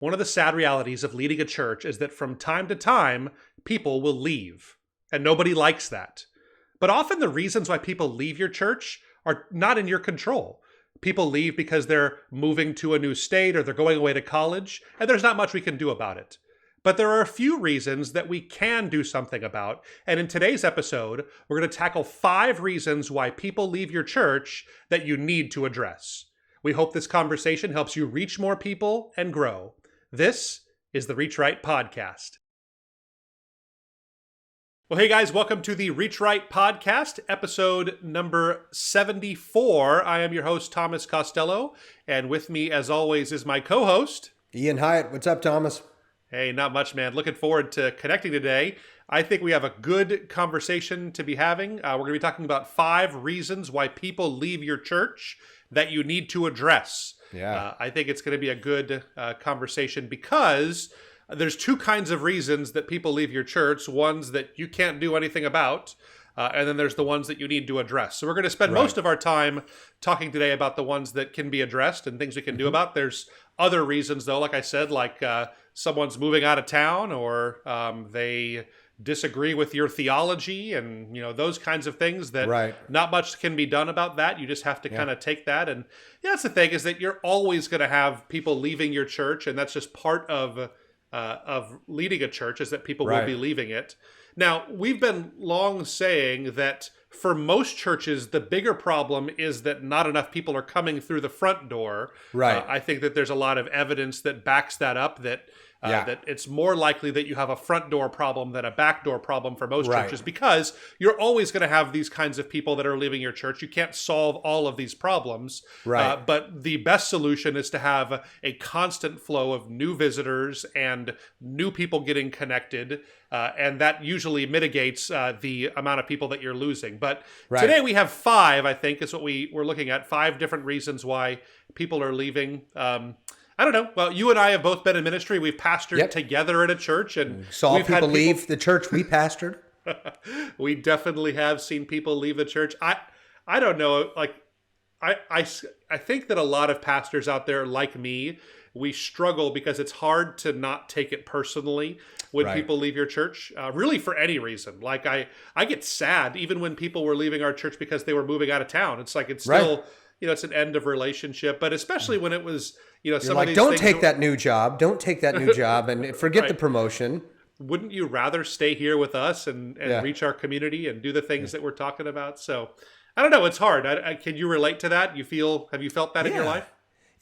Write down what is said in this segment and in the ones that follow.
One of the sad realities of leading a church is that from time to time, people will leave, and nobody likes that. But often the reasons why people leave your church are not in your control. People leave because they're moving to a new state or they're going away to college, and there's not much we can do about it. But there are a few reasons that we can do something about, and in today's episode, we're going to tackle 5 reasons why people leave your church that you need to address. We hope this conversation helps you reach more people and grow. This is the Reach Right podcast. Well, hey guys, welcome to the Reach Right podcast, episode number 74. I am your host, Thomas Costello, and with me, as always, is my co-host, Ian Hyatt. What's up, Thomas? Hey, not much, man. Looking forward to connecting today. I think we have a good conversation to be having. We're going to be talking about 5 reasons why people leave your church that you need to address. Yeah. I think it's going to be a good conversation because there's 2 kinds of reasons that people leave your church. Ones that you can't do anything about, and then there's the ones that you need to address. So we're going to spend most of our time talking today about the ones that can be addressed and things we can do about. There's other reasons, though, like I said, like someone's moving out of town or they disagree with your theology and, you know, those kinds of things that not much can be done about that. You just have to kind of take that. And that's the thing, is that you're always going to have people leaving your church, and that's just part of leading a church, is that people will be leaving it. Now, we've been long saying that for most churches, the bigger problem is that not enough people are coming through the front door. I think that there's a lot of evidence that backs that up, that that it's more likely that you have a front door problem than a back door problem for most churches, because you're always going to have these kinds of people that are leaving your church. You can't solve all of these problems, but the best solution is to have a constant flow of new visitors and new people getting connected, and that usually mitigates the amount of people that you're losing. But today we have 5, I think, is what we're looking at, 5 different reasons why people are leaving. I don't know. Well, you and I have both been in ministry. We've pastored together at a church, and saw people leave the church we pastored. We definitely have seen people leave the church. I don't know. Like, I think that a lot of pastors out there, like me, we struggle because it's hard to not take it personally when people leave your church, really for any reason. Like I get sad even when people were leaving our church because they were moving out of town. It's like, it's still, you know, it's an end of relationship, but especially when it was, you know, some of these don't things take that new job. Don't take that new job and forget the promotion. Wouldn't you rather stay here with us and reach our community and do the things that we're talking about? So I don't know. It's hard. Can you relate to that? Have you felt that in your life?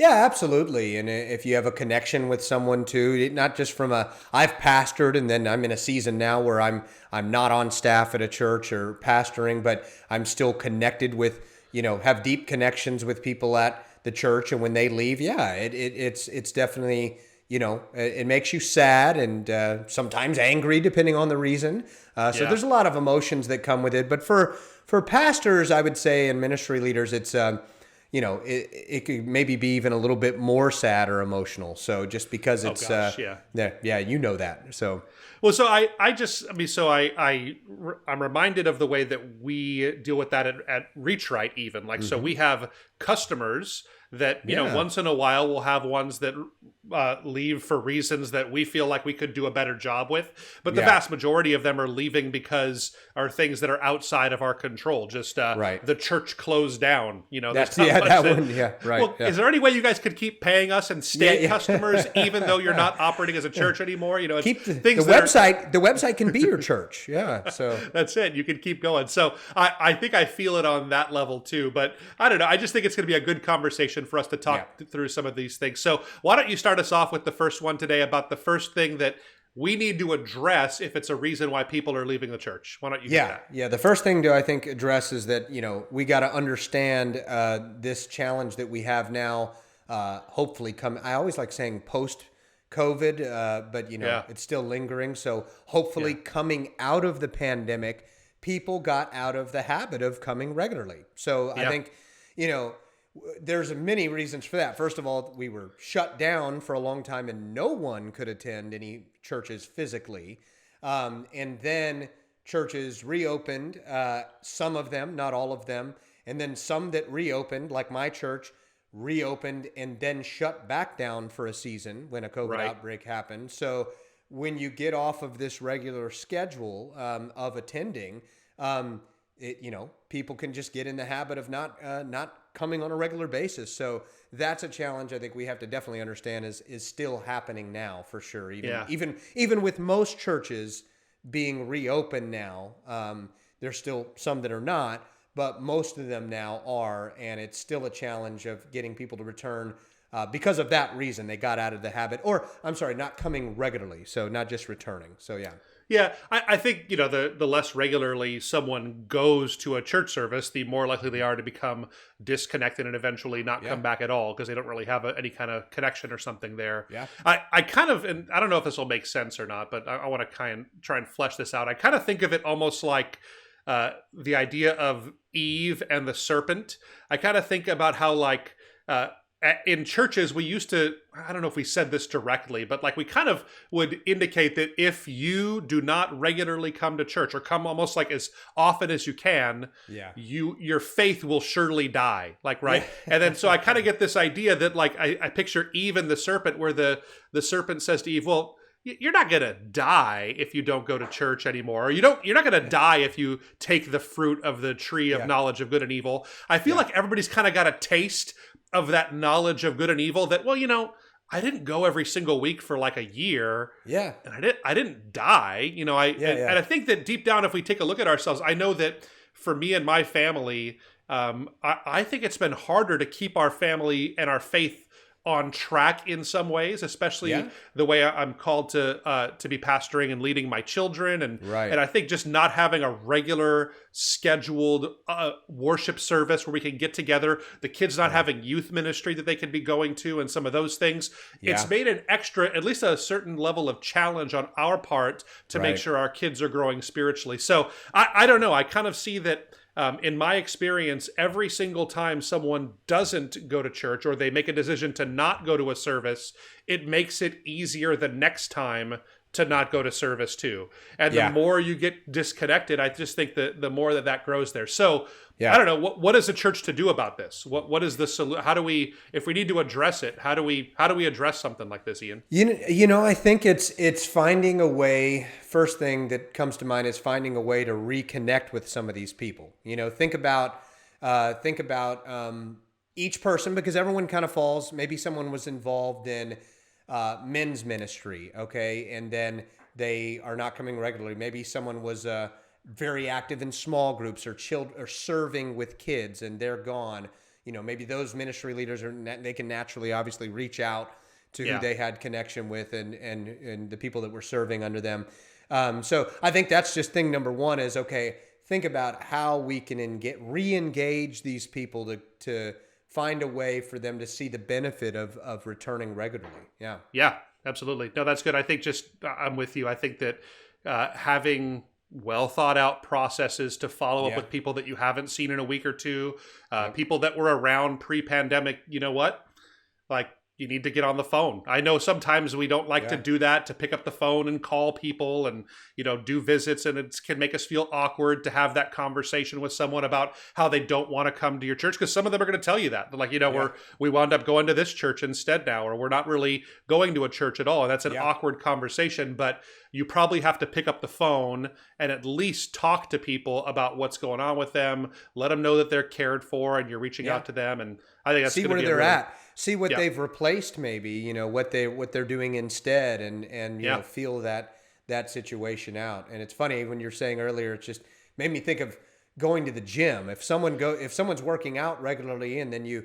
Yeah, absolutely. And if you have a connection with someone too, not just from I've pastored and then I'm in a season now where I'm not on staff at a church or pastoring, but I'm still connected with, you know, have deep connections with people at the church. And when they leave, it's definitely, you know, it makes you sad and sometimes angry depending on the reason. So there's a lot of emotions that come with it. But for pastors, I would say, and ministry leaders, it's, you know, it could maybe be even a little bit more sad or emotional. So just because it's, you know that. So, well, so I'm reminded of the way that we deal with that at Reach Right, even. Like, so we have customers that, you know, once in a while we'll have ones that leave for reasons that we feel like we could do a better job with. But the vast majority of them are leaving because are things that are outside of our control. Just the church closed down. You know, that's that one. Well, is there any way you guys could keep paying us and stay customers even though you're not operating as a church anymore? You know, keep the website. The website can be your church. Yeah. So that's it. You can keep going. So I think I feel it on that level too. But I don't know. I just think it's going to be a good conversation for us to talk through some of these things. So why don't you start us off with the first one today about the first thing that we need to address if it's a reason why people are leaving the church? Why don't you do that? Yeah. The first thing to, I think, address is that, you know, we got to understand this challenge that we have now, hopefully I always like saying post-COVID, but, you know, it's still lingering. So hopefully coming out of the pandemic, people got out of the habit of coming regularly. So I think, you know, there's many reasons for that. First of all, we were shut down for a long time and no one could attend any churches physically. And then churches reopened, some of them, not all of them. And then some that reopened, like my church, reopened and then shut back down for a season when a COVID Right. outbreak happened. So when you get off of this regular schedule of attending, people can just get in the habit of not coming on a regular basis. So that's a challenge I think we have to definitely understand is still happening now for sure. Even with most churches being reopened now, there's still some that are not, but most of them now are, and it's still a challenge of getting people to return because of that reason. They got out of the habit, or I'm sorry, not coming regularly, so not just returning. So yeah. Yeah, I think, the less regularly someone goes to a church service, the more likely they are to become disconnected and eventually not come back at all because they don't really have any kind of connection or something there. Yeah. I kind of, and I don't know if this will make sense or not, but I want to try and flesh this out. I kind of think of it almost like the idea of Eve and the serpent. I kind of think about how in churches, we used to, I don't know if we said this directly, but we kind of would indicate that if you do not regularly come to church or come almost as often as you can, your faith will surely die. Right? And then so I kind of get this idea that I picture Eve and the serpent where the serpent says to Eve, well, you're not going to die if you don't go to church anymore. Or you're not going to die if you take the fruit of the tree of knowledge of good and evil. I feel like everybody's kind of got a taste of that knowledge of good and evil that, I didn't go every single week for a year. Yeah. And I didn't die. And I think that deep down, if we take a look at ourselves, I know that for me and my family, I think it's been harder to keep our family and our faith on track in some ways, especially the way I'm called to be pastoring and leading my children, and I think just not having a regular scheduled worship service where we can get together, the kids not having youth ministry that they can be going to, and some of those things, it's made an extra, at least a certain level of challenge on our part to make sure our kids are growing spiritually. So I don't know. I kind of see that. In my experience, every single time someone doesn't go to church or they make a decision to not go to a service, it makes it easier the next time to not go to service too. And the more you get disconnected, I just think that the more that grows there. So I don't know, what is the church to do about this? What is the solution? How do we, if we need to address it, how do we address something like this, Ian? I think it's finding a way. First thing that comes to mind is finding a way to reconnect with some of these people. Think about each person, because everyone kind of falls. Maybe someone was involved in men's ministry, okay, and then they are not coming regularly. Maybe someone was very active in small groups or serving with kids, and they're gone. Maybe those ministry leaders they can naturally, obviously, reach out to who they had connection with and the people that were serving under them. So I think that's just thing number one is, okay, think about how we can re-engage these people to find a way for them to see the benefit of returning regularly. Yeah. Yeah, absolutely. No, that's good. I think I'm with you. I think that having well thought out processes to follow up with people that you haven't seen in a week or two, people that were around pre-pandemic, you know what? You need to get on the phone. I know sometimes we don't like to do that, to pick up the phone and call people and, do visits. And it can make us feel awkward to have that conversation with someone about how they don't want to come to your church. Because some of them are going to tell you that. They're we wound up going to this church instead now, or we're not really going to a church at all. And that's an awkward conversation. But you probably have to pick up the phone and at least talk to people about what's going on with them. Let them know that they're cared for and you're reaching out to them. And I think that's see where they're at. See what they've replaced, maybe, what they're doing instead, and feel that situation out. And it's funny when you're saying earlier, it just made me think of going to the gym. If someone's working out regularly, and then you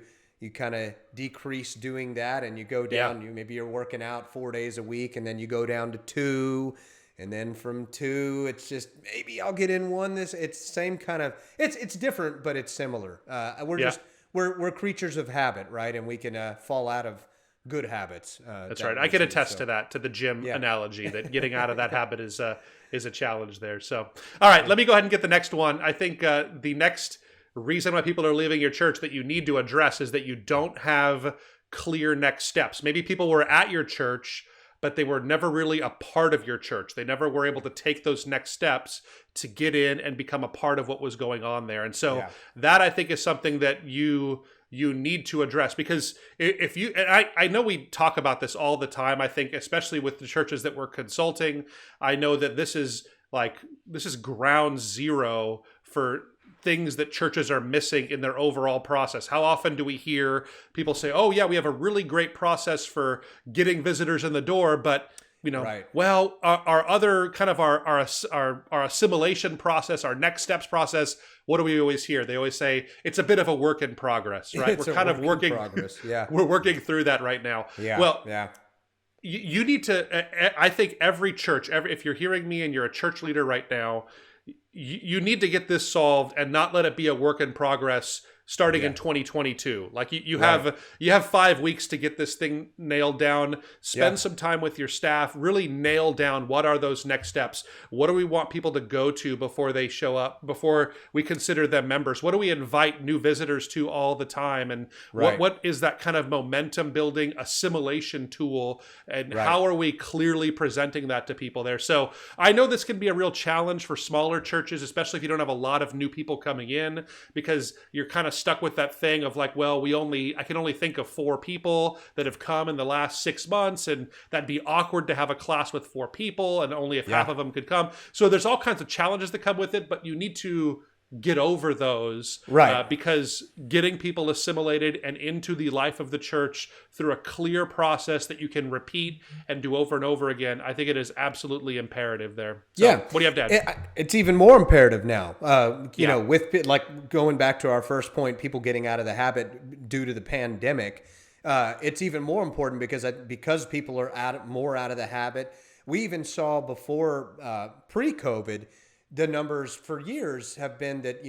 kind of decrease doing that, and you go down, maybe you're working out 4 days a week, and then you go down to 2. And then from 2, it's just maybe I'll get in 1. It's the same kind of. It's different, but it's similar. We're creatures of habit, right? And we can fall out of good habits. That's right. I can attest to that, to the gym analogy, that getting out of that habit is a challenge there. So, all right, let me go ahead and get the next one. I think the next reason why people are leaving your church that you need to address is that you don't have clear next steps. Maybe people were at your church, but they were never really a part of your church. They never were able to take those next steps to get in and become a part of what was going on there. And so that, I think, is something that you need to address, because if you, and I know we talk about this all the time, I think, especially with the churches that we're consulting, I know that this is ground zero for things that churches are missing in their overall process. How often do we hear people say, "Oh yeah, we have a really great process for getting visitors in the door, but well, our other kind of our assimilation process, our next steps process, what do we always hear? They always say it's a bit of a work in progress, right? We're kind of working in progress. Yeah. We're working through that right now. Yeah. Well, you need to, I think every church, if you're hearing me and you're a church leader right now, you need to get this solved and not let it be a work in progress starting in 2022. Like you have 5 weeks to get this thing nailed down. Spend some time with your staff, really nail down what are those next steps. What do we want people to go to before they show up, before we consider them members? What do we invite new visitors to all the time? And what is that kind of momentum building assimilation tool? And how are we clearly presenting that to people there? So I know this can be a real challenge for smaller churches, especially if you don't have a lot of new people coming in, because you're kind of stuck with that thing of like, well, I can only think of 4 people that have come in the last 6 months, and that'd be awkward to have a class with 4 people and only if half of them could come. So there's all kinds of challenges that come with it, but you need to get over those, because getting people assimilated and into the life of the church through a clear process that you can repeat and do over and over again, I think it is absolutely imperative there. So, what do you have to add? It's even more imperative now. You know, with like going back to our first point, people getting out of the habit due to the pandemic. It's even more important because people are more out of the habit. We even saw before pre-COVID. The numbers for years have been that,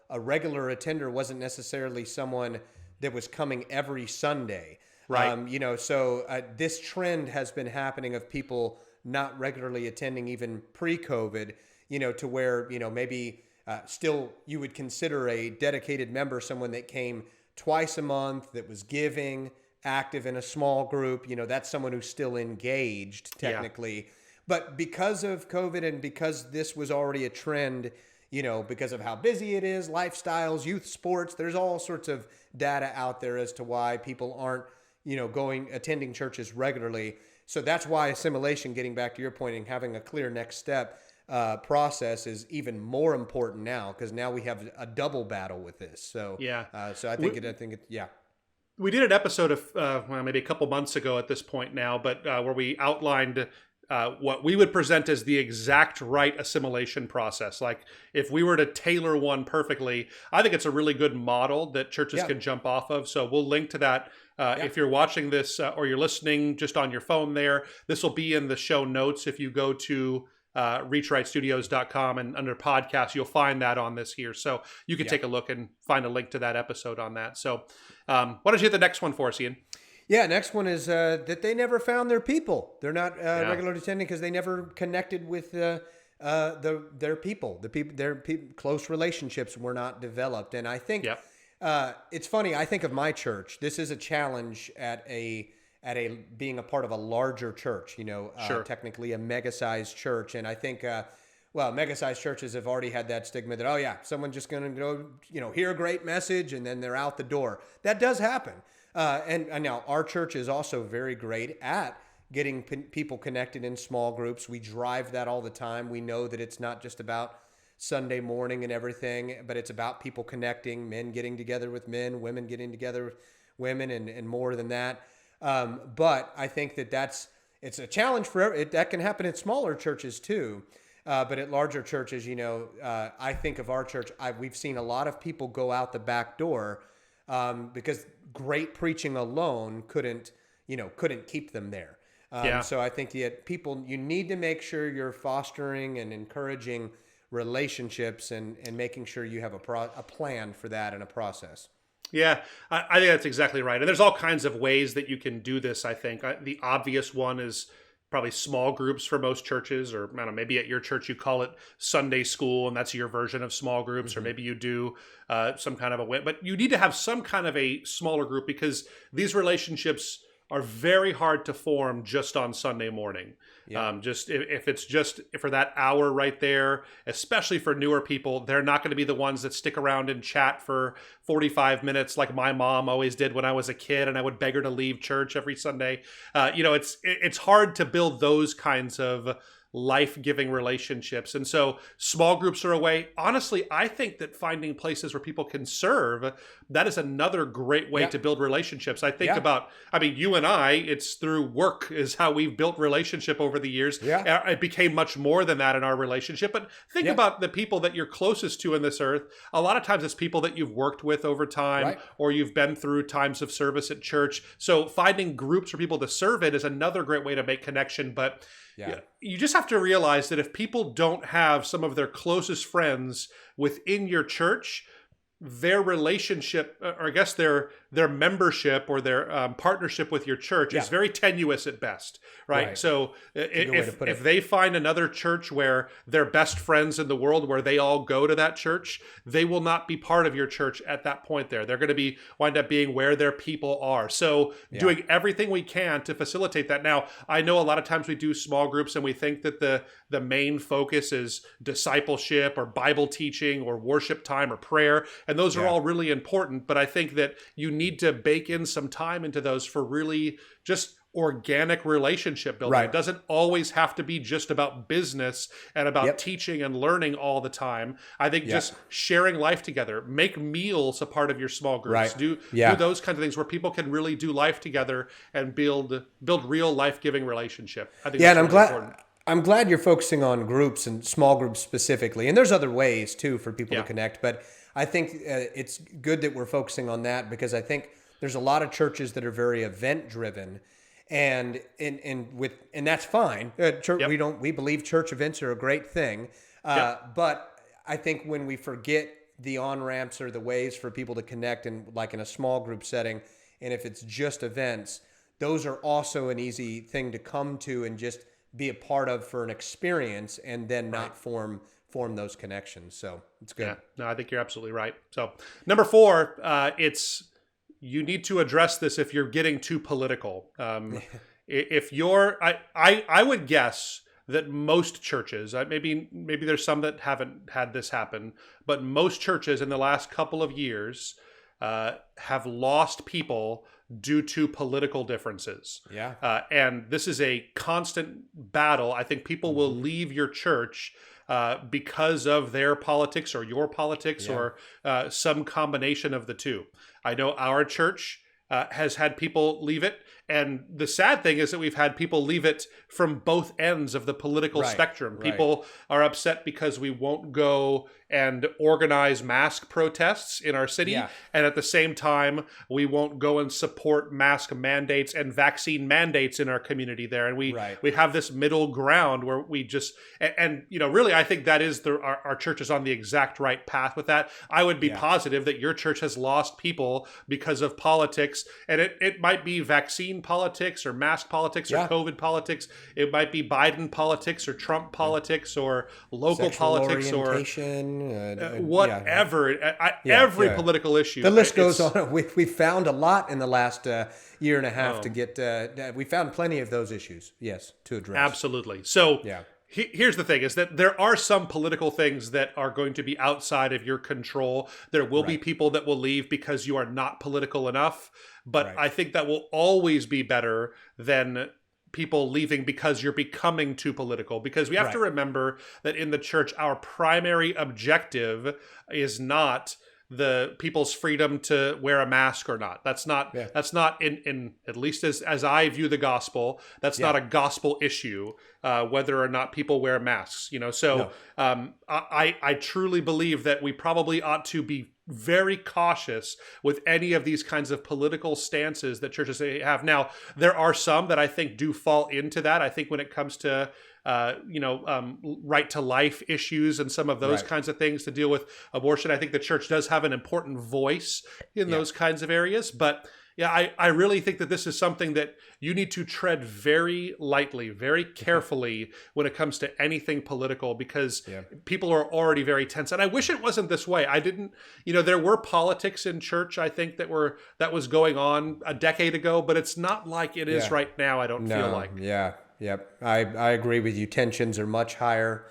a regular attender wasn't necessarily someone that was coming every Sunday. Right. So this trend has been happening of people not regularly attending even pre-COVID, to where, maybe still you would consider a dedicated member someone that came twice a month, that was giving, active in a small group. That's someone who's still engaged technically. Yeah. But because of COVID and because this was already a trend, because of how busy it is, lifestyles, youth sports, there's all sorts of data out there as to why people aren't, attending churches regularly. So that's why assimilation, getting back to your point, and having a clear next step process is even more important now, because now we have a double battle with this. So so I think we did an episode of maybe a couple months ago at this point now, but where we outlined what we would present as the exact right assimilation process. Like if we were to tailor one perfectly, I think it's a really good model that churches can jump off of. So we'll link to that. If you're watching this or you're listening just on your phone there, this will be in the show notes. If you go to REACHRIGHTstudios.com and under podcasts, you'll find that on this here. So you can take a look and find a link to that episode on that. So why don't you hit the next one for us, Ian? Yeah, next one is that they never found their people. They're not regularly attending because they never connected with their people. Close relationships were not developed. And I think it's funny. I think of my church. This is a challenge at being a part of a larger church. Technically a mega-sized church. And I think mega-sized churches have already had that stigma that someone's just going to go hear a great message and then they're out the door. That does happen. And now our church is also very great at getting people connected in small groups. We drive that all the time. We know that it's not just about Sunday morning and everything, but it's about people connecting, men getting together with men, women getting together with women, and more than that. But I think it's a challenge that can happen at smaller churches too. But at larger churches, I think of our church, we've seen a lot of people go out the back door because great preaching alone couldn't keep them there. So I think people, you need to make sure you're fostering and encouraging relationships and making sure you have a plan for that and a process. Yeah, I think that's exactly right. And there's all kinds of ways that you can do this, I think. The obvious one is probably small groups for most churches, or I don't know, maybe at your church you call it Sunday school, and that's your version of small groups, or maybe you do some kind of but you need to have some kind of a smaller group, because these relationships are very hard to form just on Sunday morning. Yeah. Just if it's just for that hour right there, especially for newer people, they're not going to be the ones that stick around and chat for 45 minutes like my mom always did when I was a kid, and I would beg her to leave church every Sunday. It's hard to build those kinds of life-giving relationships. And so small groups are a way. Honestly, I think that finding places where people can serve, that is another great way to build relationships. I think about, you and I, it's through work is how we've built relationship over the years. Yeah. It became much more than that in our relationship. But think about the people that you're closest to in this earth. A lot of times it's people that you've worked with over time, or you've been through times of service at church. So finding groups for people to serve in is another great way to make connection. But you just have to realize that if people don't have some of their closest friends within your church, their relationship, or I guess their membership or their partnership with your church is very tenuous at best, right? So if they find another church where they're best friends in the world, where they all go to that church, they will not be part of your church at that point there. They're going to wind up being where their people are. So doing everything we can to facilitate that. Now, I know a lot of times we do small groups and we think that the main focus is discipleship or Bible teaching or worship time or prayer. And those are all really important, but I think that you need to bake in some time into those for really just organic relationship building. It doesn't always have to be just about business and about teaching and learning all the time. I think just sharing life together, make meals a part of your small groups, do those kinds of things where people can really do life together and build real life-giving relationship. I think that's really important. I'm glad you're focusing on groups and small groups specifically. And there's other ways too for people to connect, but I think it's good that we're focusing on that, because I think there's a lot of churches that are very event driven, and that's fine. We believe church events are a great thing, but I think when we forget the on-ramps or the ways for people to connect in a small group setting, and if it's just events, those are also an easy thing to come to and just be a part of for an experience, and then not form those connections. So it's good. Yeah, no, I think you're absolutely right. So number 4, you need to address this if you're getting too political. If you're, I would guess that most churches, maybe there's some that haven't had this happen, but most churches in the last couple of years have lost people due to political differences. And this is a constant battle. I think people will leave your church because of their politics or your politics or some combination of the two. I know our church has had people leave it. And the sad thing is that we've had people leave it from both ends of the political spectrum. People are upset because we won't go and organize mask protests in our city. And at the same time, we won't go and support mask mandates and vaccine mandates in our community there. And we have this middle ground where we just, really, I think that is our church is on the exact right path with that. I would be positive that your church has lost people because of politics. And it might be vaccine politics or mask politics or COVID politics. It might be Biden politics or Trump politics or local Sexual politics orientation, whatever. Every political issue. The list goes on. We found a lot in the last year and a half to get. We found plenty of those issues. To address. Absolutely. So here's the thing: is that there are some political things that are going to be outside of your control. There will be people that will leave because you are not political enough. But I think that will always be better than people leaving because you're becoming too political. Because we have to remember that in the church, our primary objective is not the people's freedom to wear a mask or not. That's not in at least as I view the gospel, that's not a gospel issue, whether or not people wear masks, So I truly believe that we probably ought to be very cautious with any of these kinds of political stances that churches have. Now, there are some that I think do fall into that. I think when it comes to right to life issues and some of those kinds of things to deal with abortion, I think the church does have an important voice in those kinds of areas. But Yeah, I really think that this is something that you need to tread very lightly, very carefully when it comes to anything political, because Yeah. people are already very tense. And I wish it wasn't this way. I didn't, there were politics in church, I think, that was going on a decade ago, but it's not like it is Yeah. right now, I don't feel like. Yeah. Yep. I agree with you. Tensions are much higher.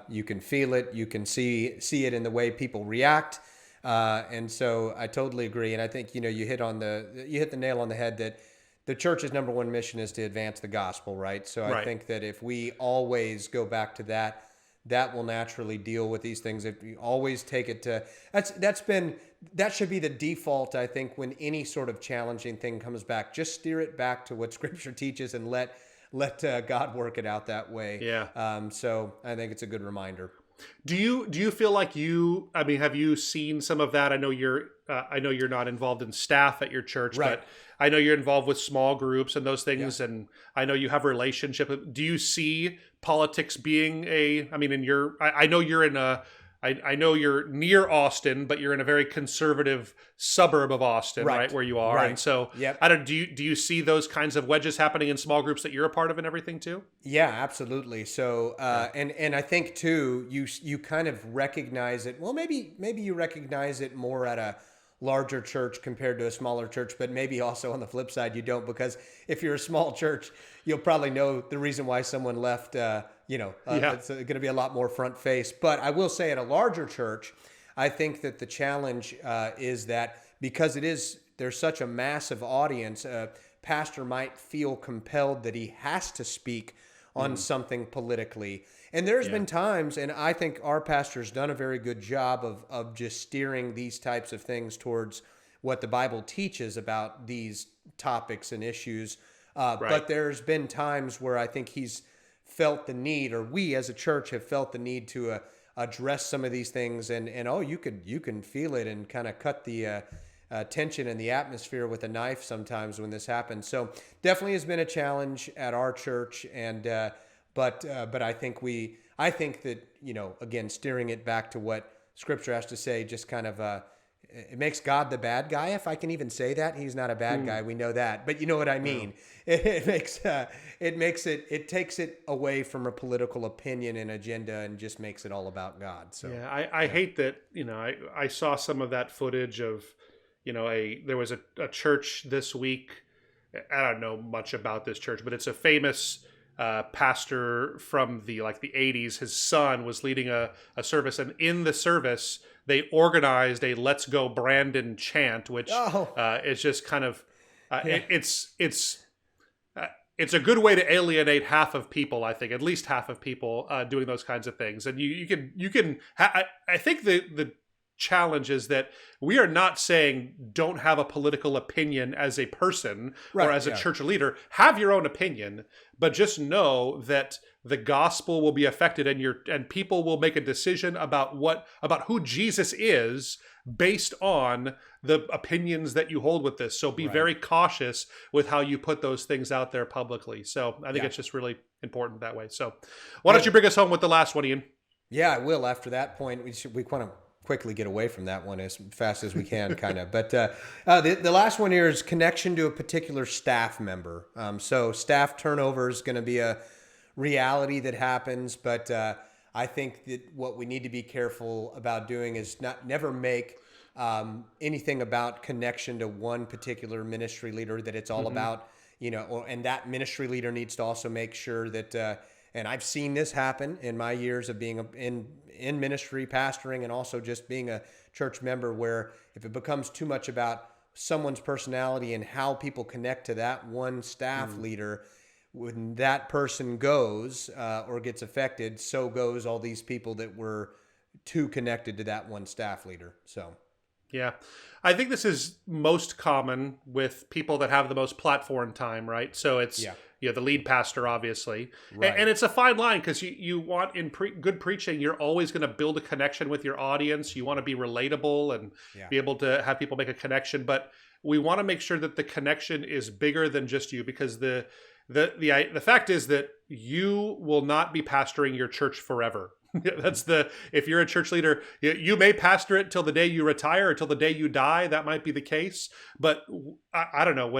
You can feel it. You can see it in the way people react. And so I totally agree. And I think, you hit the nail on the head that the church's number one mission is to advance the gospel, right? So I think that if we always go back to that, that will naturally deal with these things. If you always take it to, that should be the default, I think, when any sort of challenging thing comes back. Just steer it back to what Scripture teaches and let God work it out that way. Yeah. So I think it's a good reminder. Do you feel like have you seen some of that? I know you're not involved in staff at your church, Right. but I know you're involved with small groups and those things, and I know you have a relationship. Do you see politics being I know you're near Austin, but you're in a very conservative suburb of Austin, right, where you are. Right. And so, do you see those kinds of wedges happening in small groups that you're a part of and everything too? Yeah, absolutely. So, and I think too, you kind of recognize it. Well, maybe you recognize it more at a larger church compared to a smaller church, but maybe also on the flip side, you don't, because if you're a small church, you'll probably know the reason why someone left. It's going to be a lot more front face. But I will say, at a larger church, I think that the challenge is that because there's such a massive audience, a pastor might feel compelled that he has to speak on something politically. And there's been times, and I think our pastor's done a very good job of just steering these types of things towards what the Bible teaches about these topics and issues. But there's been times where I think he's felt the need, or we as a church have felt the need to address some of these things, and you can feel it and kind of cut the tension in the atmosphere with a knife sometimes when this happens. So definitely has been a challenge at our church, and but I think that again, steering it back to what Scripture has to say, just kind of it makes God the bad guy, if I can even say that. He's not a bad guy, we know that, but you know what I mean. It takes it away from a political opinion and agenda and just makes it all about God. So I hate that. I saw some of that footage of there was a church this week. I don't know much about this church, but it's a famous pastor from the 80s. His son was leading a service, and in the service they organized a "Let's Go Brandon" chant, which is just kind of it's a good way to alienate half of people. I think at least half of people doing those kinds of things, and I think the challenge is that we are not saying don't have a political opinion as a person or as a church leader. Have your own opinion, but just know that the gospel will be affected, and people will make a decision about who Jesus is based on the opinions that you hold with this. So be very cautious with how you put those things out there publicly. So I think it's just really important that way. So why don't you bring us home with the last one, Ian? Yeah, I will. After that point, we want to quickly get away from that one as fast as we can, kind of. But the last one here is connection to a particular staff member. So staff turnover is going to be a reality that happens, but I think that what we need to be careful about doing is never make anything about connection to one particular ministry leader, that it's all about, and that ministry leader needs to also make sure that, and I've seen this happen in my years of being in ministry, pastoring, and also just being a church member, where if it becomes too much about someone's personality and how people connect to that one staff leader, when that person goes or gets affected, so goes all these people that were too connected to that one staff leader. So, yeah, I think this is most common with people that have the most platform time, right? So it's the lead pastor, obviously, and it's a fine line, because you want in good preaching, you're always going to build a connection with your audience. You want to be relatable and be able to have people make a connection, but we want to make sure that the connection is bigger than just you, because the fact is that you will not be pastoring your church forever. Yeah, if you're a church leader, you may pastor it till the day you retire or till the day you die. That might be the case. But I don't know.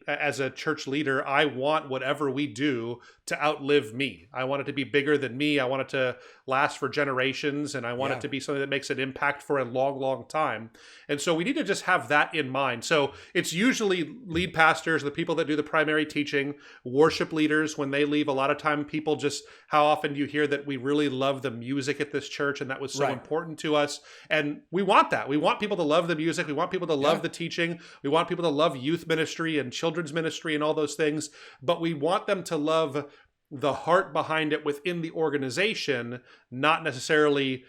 As a church leader, I want whatever we do to outlive me. I want it to be bigger than me. I want it to last for generations, and I want it to be something that makes an impact for a long, long time. And so we need to just have that in mind. So it's usually lead pastors, the people that do the primary teaching, worship leaders. When they leave, a lot of time people just, how often do you hear that we really love the music at this church and that was so important to us? And we want that. We want people to love the music. We want people to love the teaching. We want people to love youth ministry and children's ministry and all those things. But we want them to love the heart behind it within the organization, not necessarily,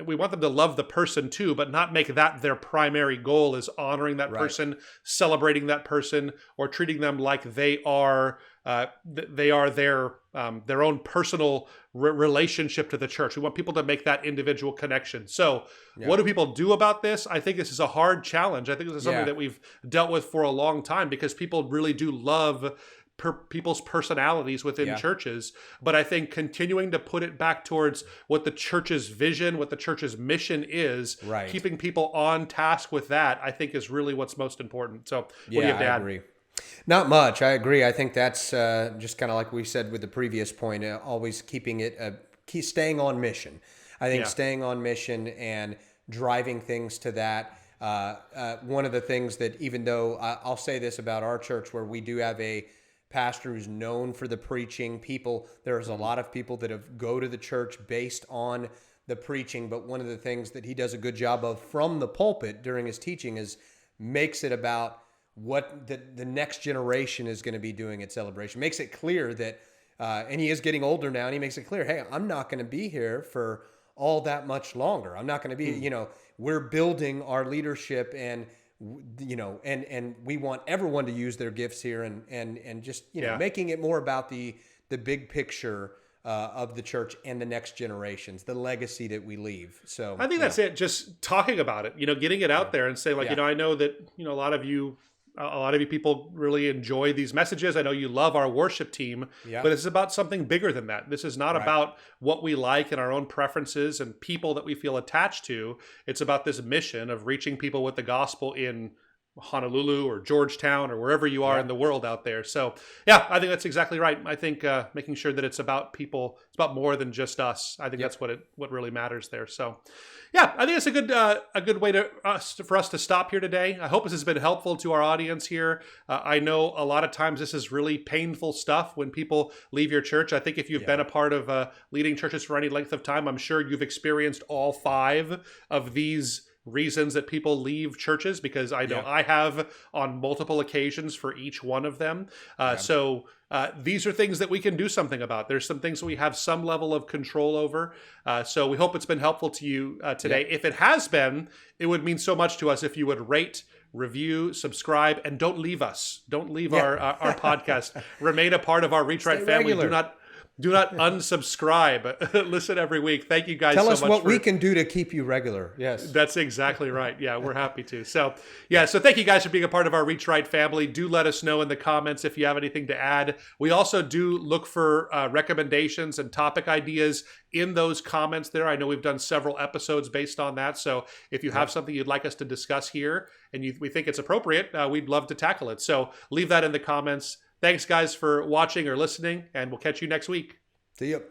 we want them to love the person too, but not make that their primary goal, is honoring that person, celebrating that person, or treating them like they are their own personal relationship to the church. We want people to make that individual connection. So what do people do about this? I think this is a hard challenge. I think this is something that we've dealt with for a long time, because people really do love people's personalities within churches. But I think continuing to put it back towards what the church's vision, what the church's mission is, keeping people on task with that, I think is really what's most important. So what do you have to add? I agree. Not much. I agree. I think that's just kind of like we said with the previous point, always keeping it, staying on mission. I think staying on mission and driving things to that. One of the things that, even though I'll say this about our church, where we do have a pastor who's known for the preaching, there's a lot of people that go to the church based on the preaching, but one of the things that he does a good job of from the pulpit during his teaching is makes it about what the next generation is going to be doing at Celebration. Makes it clear that, and he is getting older now, and he makes it clear, hey, I'm not going to be here for all that much longer. I'm not going to be, we're building our leadership, and and we want everyone to use their gifts here, and just making it more about the big picture of the church and the next generations, the legacy that we leave. So I think that's it. Just talking about it, getting it out there and saying, like, I know that a lot of you people really enjoy these messages. I know you love our worship team, but it's about something bigger than that. This is not about what we like and our own preferences and people that we feel attached to. It's about this mission of reaching people with the gospel in Honolulu or Georgetown or wherever you are in the world out there. So I think that's exactly right. I think making sure that it's about people, it's about more than just us. I think that's what really matters there. So I think it's a good way for us to stop here today. I hope this has been helpful to our audience here. I know a lot of times this is really painful stuff when people leave your church. I think if you've been a part of leading churches for any length of time, I'm sure you've experienced all 5 of these reasons that people leave churches, because I know I have on multiple occasions for each one of them. So these are things that we can do something about. There's some things we have some level of control over. So we hope it's been helpful to you today. If it has been, it would mean so much to us if you would rate, review, subscribe, and don't leave us. Don't leave our podcast. Remain a part of our Reach Right family. Regular. Do not unsubscribe. Listen every week. Thank you guys so much. Tell us what we can do to keep you regular. Yes. That's exactly right. Yeah, we're happy to. So thank you guys for being a part of our Reach Right family. Do let us know in the comments if you have anything to add. We also do look for recommendations and topic ideas in those comments there. I know we've done several episodes based on that. So if you have something you'd like us to discuss here and we think it's appropriate, we'd love to tackle it. So leave that in the comments. Thanks, guys, for watching or listening, and we'll catch you next week. See you.